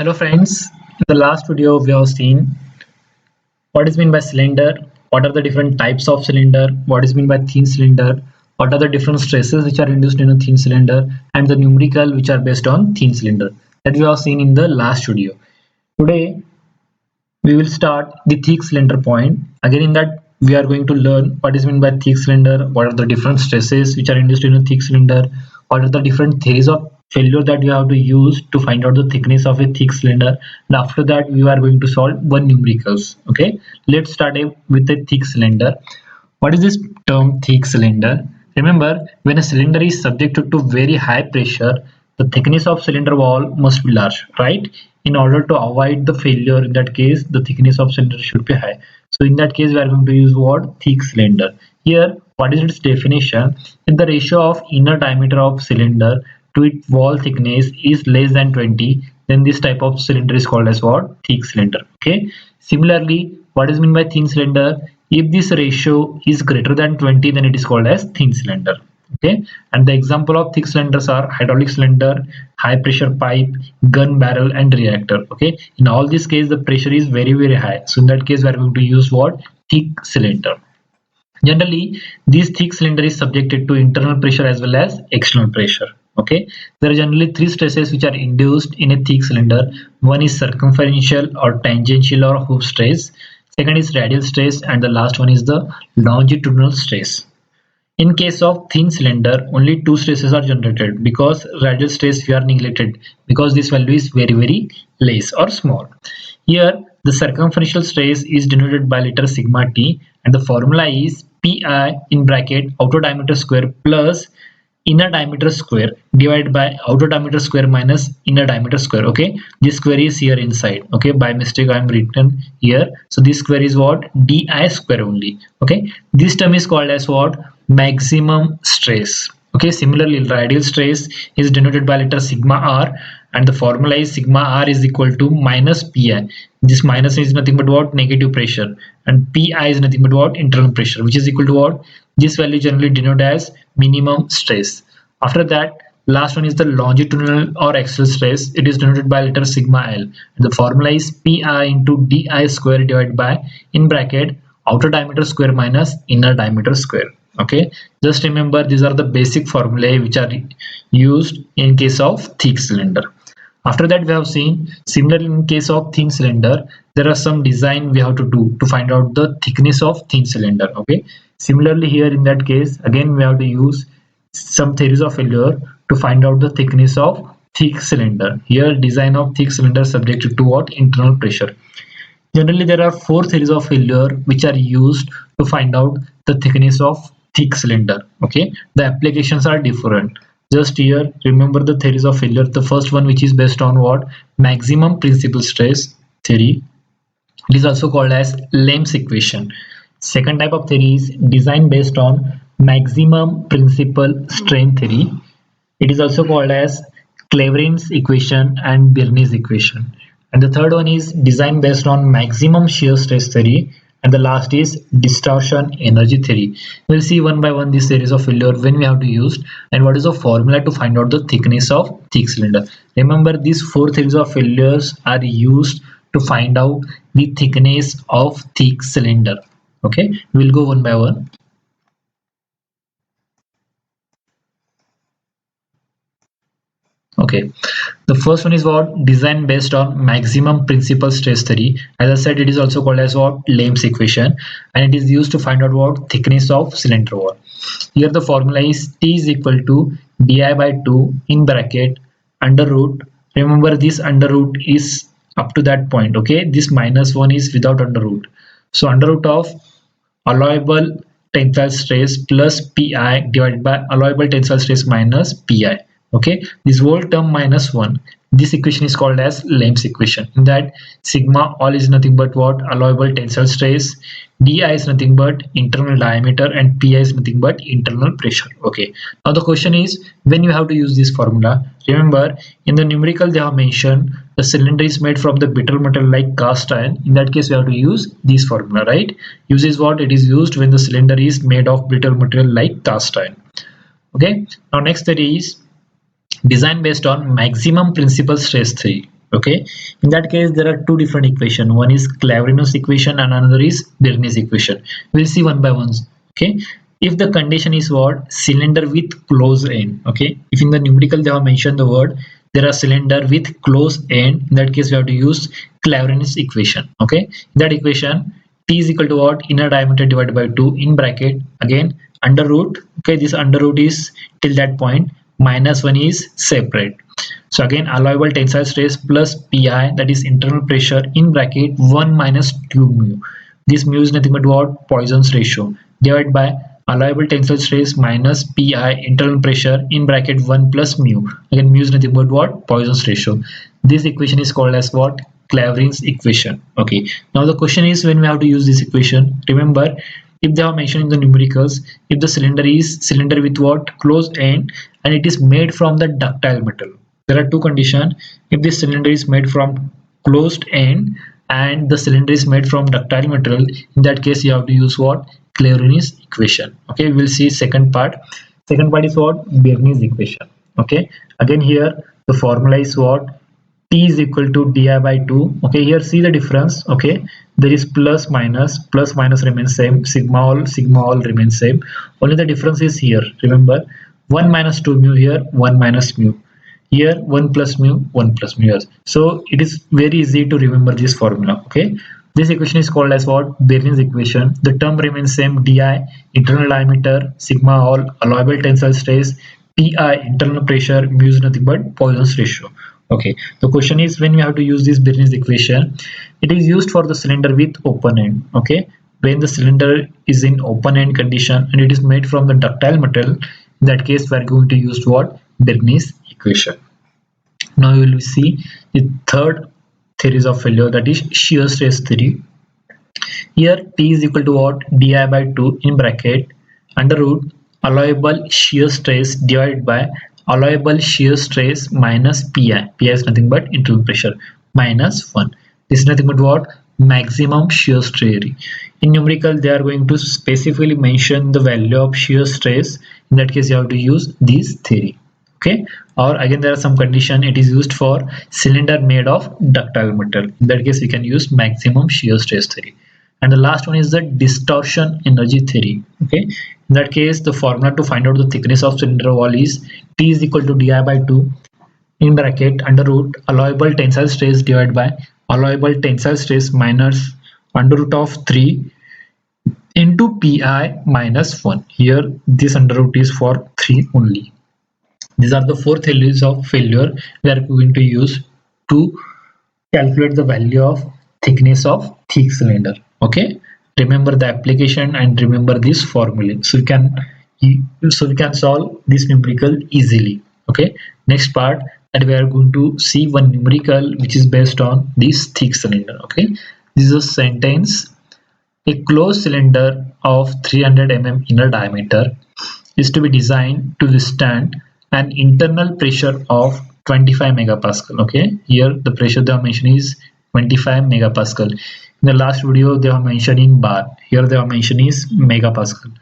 Hello friends, in the last video we have seen what is meant by cylinder, what are the different types of cylinder, what is meant by thin cylinder, what are the different stresses which are induced in a thin cylinder, and the numerical which are based on thin cylinder that we have seen in the last video. Today we will start the thick cylinder point. Again in that we are going to learn what is meant by thick cylinder, what are the different stresses which are induced in a thick cylinder, what are the different theories of failure that you have to use to find out the thickness of a thick cylinder, and after that we are going to solve one numericals. Okay, let's start with a thick cylinder. What is this term thick cylinder? Remember, when a cylinder is subjected to very high pressure, the thickness of cylinder wall must be large, right? In order to avoid the failure, in that case, the thickness of cylinder should be high. So in that case, we are going to use what? Thick cylinder. Here, what is its definition? If the ratio of inner diameter of cylinder to its wall thickness is less than 20, then this type of cylinder is called as what? Thick cylinder. Okay. Similarly, what is meant by thin cylinder? If this ratio is greater than 20, then it is called as thin cylinder. Okay, and the example of thick cylinders are hydraulic cylinder, high pressure pipe, gun barrel, and reactor. Okay, in all these cases the pressure is very high, so in that case we are going to use what? Thick cylinder. Generally, this thick cylinder is subjected to internal pressure as well as external pressure. Okay, there are generally three stresses which are induced in a thick cylinder. One is circumferential or tangential or hoof stress, second is radial stress, and the last one is the longitudinal stress. In case of thin cylinder, only two stresses are generated because radial stress we are neglected because this value is very less or small. Here the circumferential stress is denoted by letter sigma t, and the formula is pi in bracket outer diameter square plus inner diameter square divided by outer diameter square minus inner diameter square. Okay, this square is here inside. Okay, by mistake I am written here, so this square is what? Di square only. Okay, this term is called as what? Maximum stress. Okay, similarly radial stress is denoted by letter sigma r, and the formula is sigma r is equal to minus pi. This minus is nothing but what? Negative pressure, and pi is nothing but what? Internal pressure, which is equal to what? This value generally denoted as minimum stress. After that, last one is the longitudinal or axial stress. It is denoted by letter sigma L. And the formula is pi into di square divided by, in bracket, outer diameter square minus inner diameter square. Okay, just remember these are the basic formulae which are used in case of thick cylinder. After that, we have seen similarly in case of thin cylinder, there are some design we have to do to find out the thickness of thin cylinder. Okay, similarly here in that case, again we have to use some theories of failure to find out the thickness of thick cylinder. Here design of thick cylinder subjected to what? Internal pressure. Generally there are four theories of failure which are used to find out the thickness of thick cylinder. Okay, the applications are different. Just here remember the theories of failure. The first one, which is based on what? Maximum principal stress theory. It is also called as Lam's equation. Second type of theory is design based on maximum principal strain theory. It is also called as Cleverin's equation and Birney's equation. And the third one is design based on maximum shear stress theory, and the last is distortion energy theory. We'll see one by one this series of failure, when we have to use, and what is the formula to find out the thickness of thick cylinder. Remember, these four theories of failures are used to find out the thickness of thick cylinder. Okay, we'll go one by one. Okay, the first one is what? Design based on maximum principal stress theory. As I said, it is also called as what? Lam's equation, and it is used to find out what? Thickness of cylinder wall. Here the formula is T is equal to di by 2 in bracket under root. Remember, this under root is up to that point. Okay, this minus 1 is without under root. So under root of allowable tensile stress plus pi divided by allowable tensile stress minus pi. Okay, this whole term minus 1, this equation is called as Lam's equation. In that, sigma all is nothing but what? Allowable tensile stress, di is nothing but internal diameter, and pi is nothing but internal pressure. Okay, now the question is, when you have to use this formula. Remember, in the numerical they have mentioned the cylinder is made from the brittle metal like cast iron. In that case we have to use this formula, right? Uses what? It is used when the cylinder is made of brittle material like cast iron. Okay, now next theory is design based on maximum principal stress theory. Okay, in that case there are two different equations. One is Claverinus equation and another is Bernoulli equation. We'll see one by one. Okay, if the condition is what, cylinder with closed end. Okay, if in the numerical they have mentioned the word there are cylinder with closed end, in that case we have to use Claverinus equation. Okay, in that equation T is equal to what, inner diameter divided by 2 in bracket, again under root. Okay, this under root is till that point, minus 1 is separate. So again allowable tensile stress plus Pi, that is internal pressure, in bracket 1 minus 2 mu. This mu is nothing but what, Poisson's ratio, divided by allowable tensile stress minus Pi internal pressure in bracket 1 plus mu. Again mu is nothing but what, Poisson's ratio. This equation is called as what, Claverin's equation. Okay, now the question is when we have to use this equation. Remember, if they are mentioned in the numericals, if the cylinder is cylinder with what, closed end, and it is made from the ductile metal, there are two conditions. If this cylinder is made from closed end and the cylinder is made from ductile material, in that case you have to use what, Claverin's equation. Okay, we'll see second part. Second part is what, Bernoulli's equation. Okay, again here the formula is what, T is equal to di by 2. Okay, here see the difference. Okay, there is plus minus remains same, sigma all remains same, only the difference is here. Remember, 1 minus 2 mu here, 1 minus mu here, 1 plus mu, 1 plus mu here. So it is very easy to remember this formula. Okay, this equation is called as what, Bernoulli's equation. The term remains same, di internal diameter, sigma all allowable tensile stress, Pi internal pressure, mu is nothing but Poisson's ratio. Okay, the question is when we have to use this Bernoulli's equation, it is used for the cylinder with open end. Okay, when the cylinder is in open end condition and it is made from the ductile metal, in that case we are going to use what, Bernoulli's equation. Now you will see the third theories of failure, that is shear stress theory. Here P is equal to what, di by 2 in bracket under root allowable shear stress divided by allowable shear stress minus Pi. Pi is nothing but internal pressure, minus 1. This is nothing but what, maximum shear stress. In numerical they are going to specifically mention the value of shear stress. In that case you have to use this theory. Okay, or again there are some condition, it is used for cylinder made of ductile metal. In that case we can use maximum shear stress theory. And the last one is the distortion energy theory. Okay, in that case the formula to find out the thickness of cylinder wall is T is equal to di by 2 in bracket under root allowable tensile stress divided by allowable tensile stress minus under root of 3 into Pi minus 1. Here this under root is for 3 only. These are the four theories of failure we are going to use to calculate the value of thickness of thick cylinder. Okay, remember the application and remember this formula, so we can solve this numerical easily. Okay, next part that we are going to see one numerical which is based on this thick cylinder. Okay, this is a sentence. A closed cylinder of 300 mm inner diameter is to be designed to withstand an internal pressure of 25 megapascal. Okay, here the pressure they have mentioned is 25 megapascal. In the last video they have mentioned in bar, here they have mentioned is megapascal.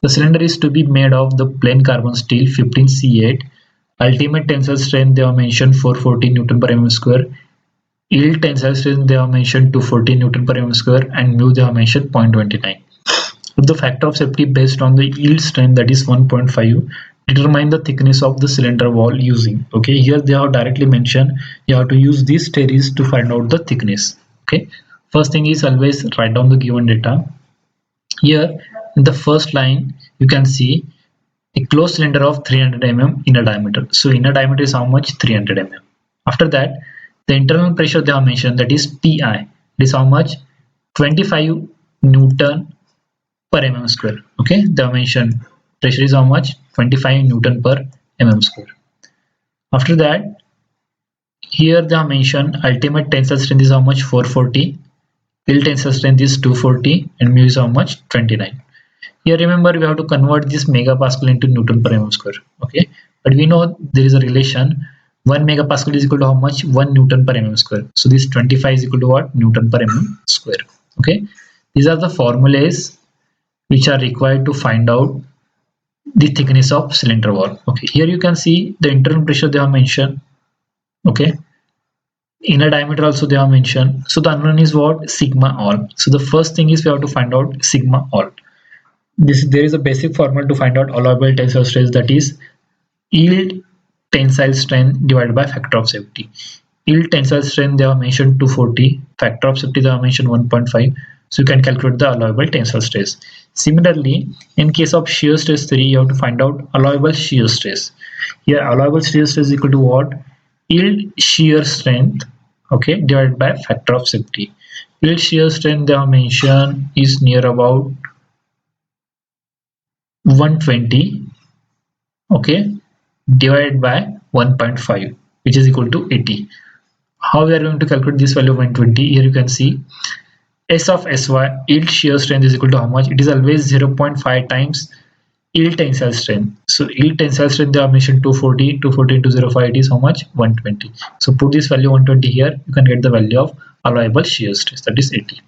The cylinder is to be made of the plain carbon steel 15C8. Ultimate tensile strength they have mentioned 440 Newton per mm square. Yield tensile strength they have mentioned 240 Newton per mm square, and mu they have mentioned 0.29. If the factor of safety based on the yield strength, that is 1.5, determine the thickness of the cylinder wall using. Okay, here they have directly mentioned you have to use these theories to find out the thickness. Okay, first thing is always write down the given data. Here in the first line you can see a closed cylinder of 300 mm inner diameter. So inner diameter is how much, 300 mm. After that the internal pressure they have mentioned, that is Pi, it is how much, 25 Newton per mm square. Okay, they have mentioned pressure is how much, 25 Newton per mm square. After that here they have mentioned ultimate tensile strength is how much, 440, yield tensile strength is 240, and mu is how much, 29. Here remember we have to convert this megapascal into Newton per mm square. Okay, but we know there is a relation, 1 megapascal is equal to how much, 1 Newton per mm square. So this 25 is equal to what, Newton per mm square. Okay, these are the formulas which are required to find out the thickness of cylinder wall. Okay, here you can see the internal pressure they have mentioned. Okay, inner diameter also they have mentioned. So the unknown is what? Sigma all. So the first thing is we have to find out sigma all. There is a basic formula to find out allowable tensile stress, that is yield tensile strength divided by factor of safety. Yield tensile strength they have mentioned 240, factor of safety they have mentioned 1.5. So you can calculate the allowable tensile stress. Similarly, in case of shear stress theory, you have to find out allowable shear stress. Here allowable shear stress is equal to what? Yield shear strength, okay, divided by factor of safety. Yield shear strength they have mentioned is near about 120, okay, divided by 1.5, which is equal to 80. How we are going to calculate this value of 120? Here you can see S of Sy, yield shear strength, is equal to how much? It is always 0.5 times yield tensile strength. So yield tensile strength they are mentioned 240, 240 into 0.5, it is how much? 120. So put this value 120 here, you can get the value of allowable shear stress, that is 80.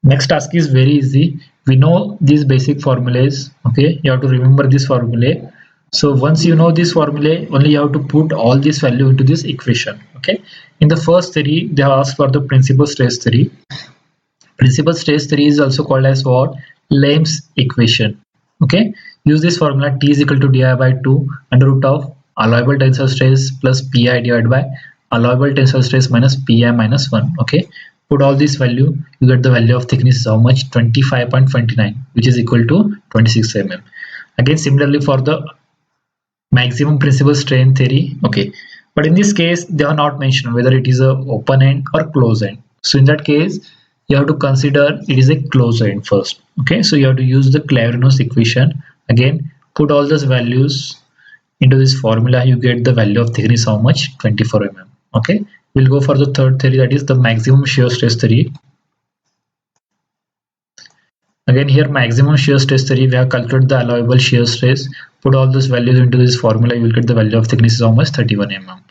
Next task is very easy. We know these basic formulas, okay? You have to remember this formula. So once you know this formula, only you have to put all this value into this equation, okay? In the first theory, they have asked for the principal stress theory. Principal stress theory is also called as what? Lamb's equation, okay? Use this formula, T is equal to di by 2 under root of allowable tensile stress plus Pi divided by allowable tensile stress minus Pi minus 1, okay? Put all this value, you get the value of thickness is how much? 25.29, which is equal to 26 mm. Again, similarly for the maximum principal strain theory, okay, but in this case they are not mentioned whether it is a open end or close end. So in that case you have to consider it is a close end first, okay? So you have to use the Clavinus equation. Again, put all those values into this formula, you get the value of thickness how much? 24 mm, okay? We'll go for the third theory, that is the maximum shear stress theory. Again, here maximum shear stress theory, we have calculated the allowable shear stress. Put all those values into this formula, you will get the value of thickness is almost 31 mm.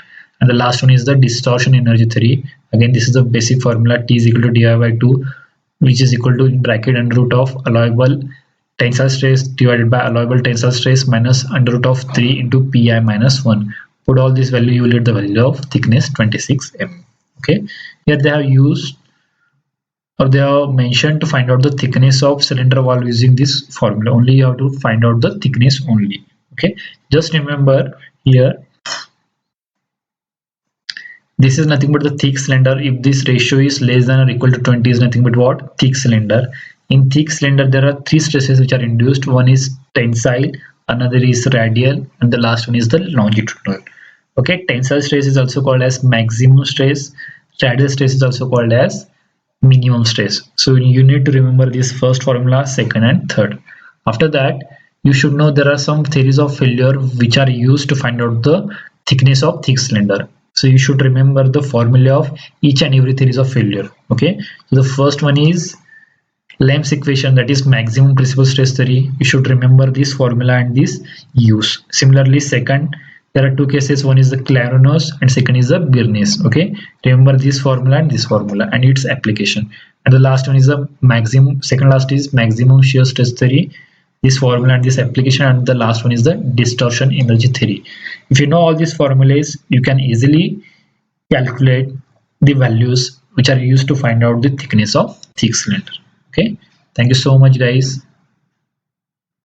And the last one is the distortion energy theory. Again, this is the basic formula, T is equal to di by 2, which is equal to in bracket under root of allowable tensile stress divided by allowable tensile stress minus under root of 3 into Pi minus 1. Put all this value, you will get the value of thickness 26 mm. Okay, here they have used, or they are mentioned to find out the thickness of cylinder valve using this formula. Only you have to find out the thickness only, okay? Just remember here, this is nothing but the thick cylinder. If this ratio is less than or equal to 20, is nothing but what? Thick cylinder. In thick cylinder there are three stresses which are induced. One is tensile, another is radial, and the last one is the longitudinal. Okay, tensile stress is also called as maximum stress, radial stress is also called as minimum stress. So you need to remember this first formula, second and third. After that, you should know there are some theories of failure which are used to find out the thickness of thick cylinder. So you should remember the formula of each and every theories of failure, okay? So the first one is Lamb's equation, that is maximum principal stress theory. You should remember this formula and this use. Similarly, second, there are two cases, one is the Clavinus and second is the Bernoulli, okay? Remember this formula and this formula and its application. And the last one is the maximum, second last is maximum shear stress theory, this formula and this application, and the last one is the distortion energy theory. If you know all these formulas, you can easily calculate the values which are used to find out the thickness of thick cylinder. Okay, thank you so much guys.